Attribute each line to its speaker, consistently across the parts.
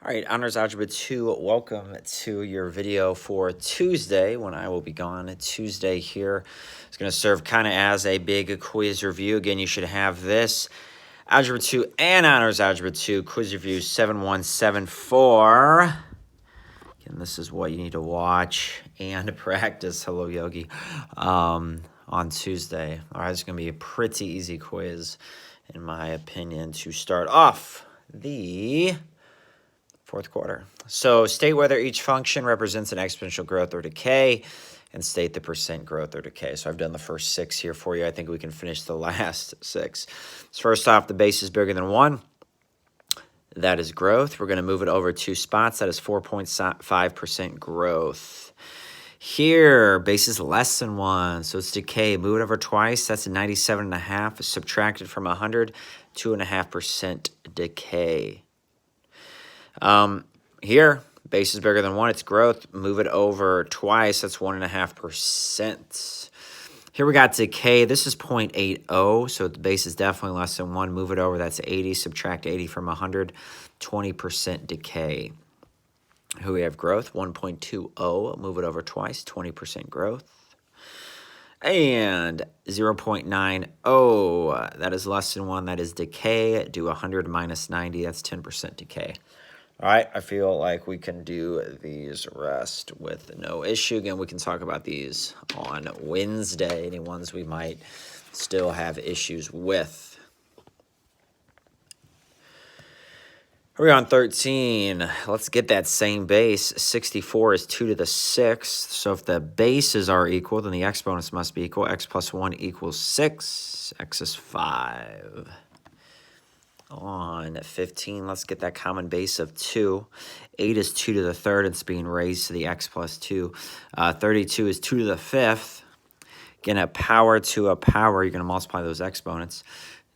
Speaker 1: All right, Honors Algebra 2, welcome to your video for Tuesday when I will be gone. Tuesday here is going to serve kind of as a big quiz review. Again, you should have this Algebra 2 and Honors Algebra 2 quiz review 7174. Again, this is what you need to watch and practice. Hello, Yogi. On Tuesday. All right, it's going to be a pretty easy quiz, in my opinion, to start off the fourth quarter. So state whether each function represents an exponential growth or decay, and state the percent growth or decay. So I've done the first 6 here for you. I think we can finish the last 6. So first off, the base is bigger than 1. That is growth. We're going to move it over 2 spots. That is 4.5% growth. Here, base is less than 1, so it's decay. Move it over twice. That's a 97.5. Subtracted from 100, 2.5% decay. Here, base is bigger than 1, it's growth. Move it over twice, that's 1.5%. Here we got decay. This is 0.80, so the base is definitely less than 1. Move it over, that's 80. Subtract 80 from 100, 20% decay. Here we have growth, 1.20. Move it over twice, 20% growth. And 0.90, that is less than 1, that is decay. Do 100 minus 90, that's 10% decay. All right, I feel like we can do these rest with no issue. Again, we can talk about these on Wednesday, any ones we might still have issues with. Here we are on 13. Let's get that same base. 64 is 2 to the 6th. So if the bases are equal, then the exponents must be equal. X plus 1 equals 6. X is 5. On 15, let's get that common base of 2. 8 is 2 to the 3rd. It's being raised to the x plus 2. 32 is 2 to the 5th. Again, a power to a power, you're going to multiply those exponents.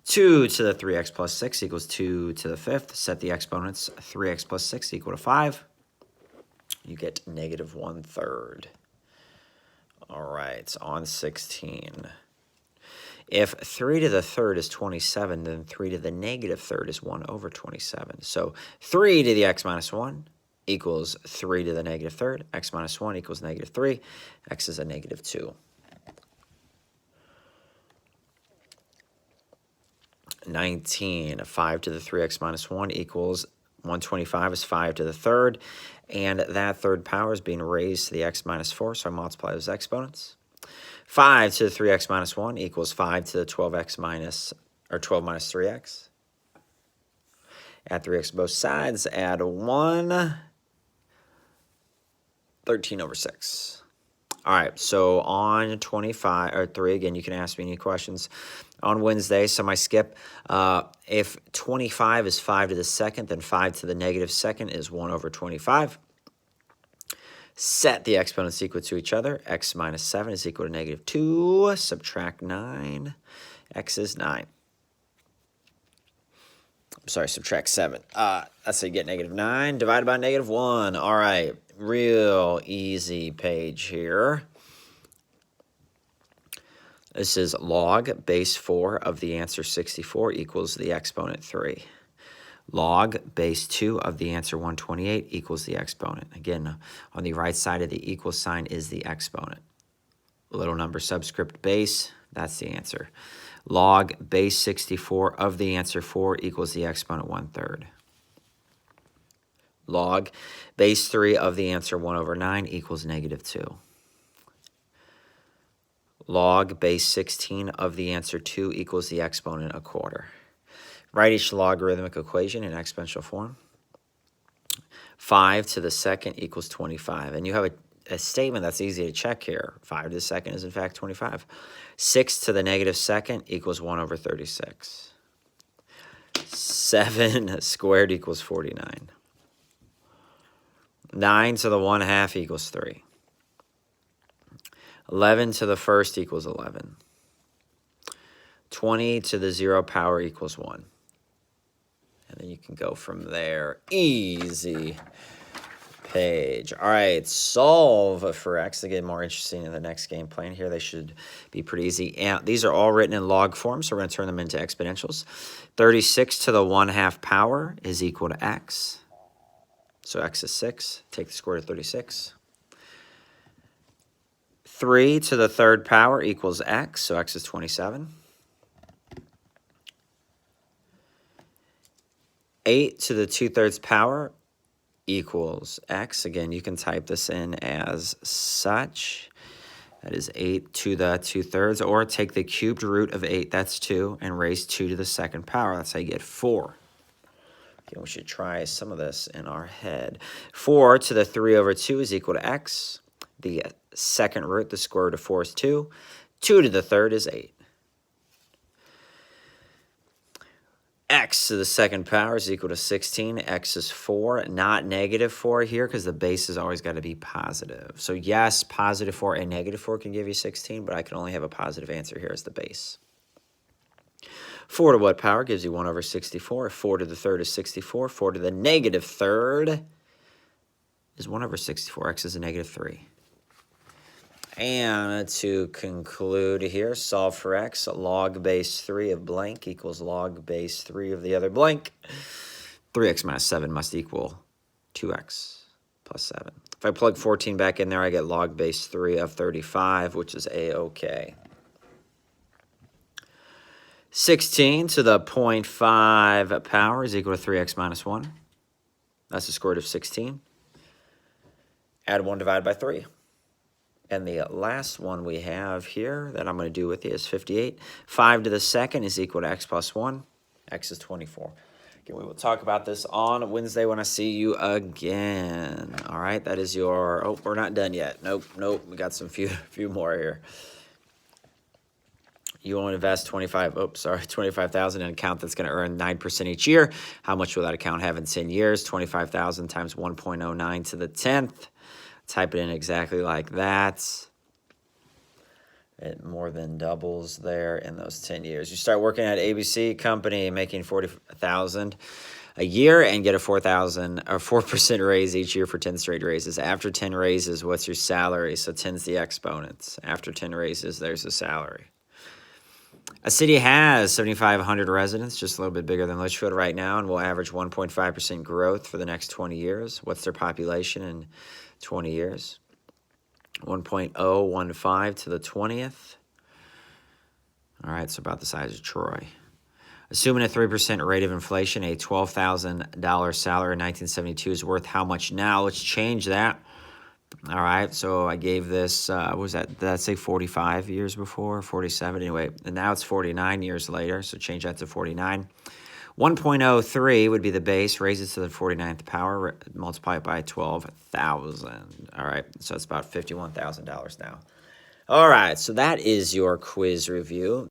Speaker 1: 2 to the 3x plus 6 equals 2 to the 5th. Set the exponents. 3x plus 6 equal to 5. You get negative 1/3. All right, on 16. If 3 to the 3rd is 27, then 3 to the negative 3rd is 1 over 27. So 3 to the x minus 1 equals 3 to the negative 3rd. X minus 1 equals negative 3. X is a negative 2. 19. 5 to the 3x minus 1 equals 125 is 5 to the 3rd. And that third power is being raised to the x minus 4. So I multiply those exponents. 5 to the 3x minus 1 equals 5 to the 12x minus, or 12 minus 3x. Add 3x both sides, add 1. 13 over 6. All right, so on 25, or 3, again, you can ask me any questions on Wednesday. So my skip, if 25 is 5 to the 2nd, then 5 to the negative 2nd is 1 over 25. Set the exponents equal to each other. X minus 7 is equal to negative 2. Subtract 9. X is 9. I'm sorry, subtract 7. That's how you get negative 9 divided by negative 1. All right, real easy page here. This is log base 4 of the answer 64 equals the exponent 3. Log base 2 of the answer 128 equals the exponent. Again, on the right side of the equal sign is the exponent. Little number subscript base, that's the answer. Log base 64 of the answer 4 equals the exponent 1/3. Log base 3 of the answer 1 over 9 equals negative 2. Log base 16 of the answer 2 equals the exponent 1/4. Write each logarithmic equation in exponential form. 5 to the 2nd equals 25. And you have a statement that's easy to check here. 5 to the 2nd is in fact 25. 6 to the negative 2nd equals 1 over 36. 7 squared equals 49. 9 to the 1/2 equals 3. 11 to the 1st equals 11. 20 to the 0 power equals 1. And then you can go from there. Easy page. All right, solve for x. They get more interesting in the next game plan here. They should be pretty easy. And these are all written in log form, so we're going to turn them into exponentials. 36 to the 1/2 power is equal to x. so x is 6. Take the square root of 36. 3 to the third power equals x, so x is 27. 8 to the 2/3 power equals x. Again, you can type this in as such. That is 8 to the 2/3, or take the cubed root of 8, that's 2, and raise 2 to the second power. That's how you get 4. Okay, we should try some of this in our head. 4 to the 3/2 is equal to x. The second root, the square root of 4 is 2. 2 to the third is 8. X to the second power is equal to 16. X is 4, not negative 4 here because the base has always got to be positive. So yes, positive 4 and negative 4 can give you 16, but I can only have a positive answer here as the base. 4 to what power gives you 1 over 64? 4 to the third is 64. 4 to the negative third is 1 over 64. X is a negative 3. And to conclude here, solve for x. Log base 3 of blank equals log base 3 of the other blank. 3x minus 7 must equal 2x plus 7. If I plug 14 back in there, I get log base 3 of 35, which is a-okay. 16 to the 0.5 power is equal to 3x minus 1. That's the square root of 16. Add 1 divided by 3. And the last one we have here that I'm going to do with you is 58. 5 to the second is equal to x plus 1. X is 24. Okay, we will talk about this on Wednesday when I see you again. All right, that is your... Oh, we're not done yet. Nope. We got some few more here. You want to invest 25,000 in an account that's going to earn 9% each year. How much will that account have in 10 years? 25,000 times 1.09 to the 10th. Type it in exactly like that. It more than doubles there in those 10 years. You start working at ABC company, making $40,000 a year, and get a 4% raise each year for 10 straight raises. After 10 raises, what's your salary? So 10's the exponents. After 10 raises, there's the salary. A city has 7,500 residents, just a little bit bigger than Litchfield right now, and will average 1.5% growth for the next 20 years. What's their population in 20 years? 1.015 to the 20th. All right, so about the size of Troy. Assuming a 3% rate of inflation, a $12,000 salary in 1972 is worth how much now? Let's change that. All right, so I gave this, what was that? Did I say 45 years before? 47? Anyway, and now it's 49 years later, so change that to 49. 1.03 would be the base, raise it to the 49th power, multiply it by 12,000. All right, so it's about $51,000 now. All right, so that is your quiz review.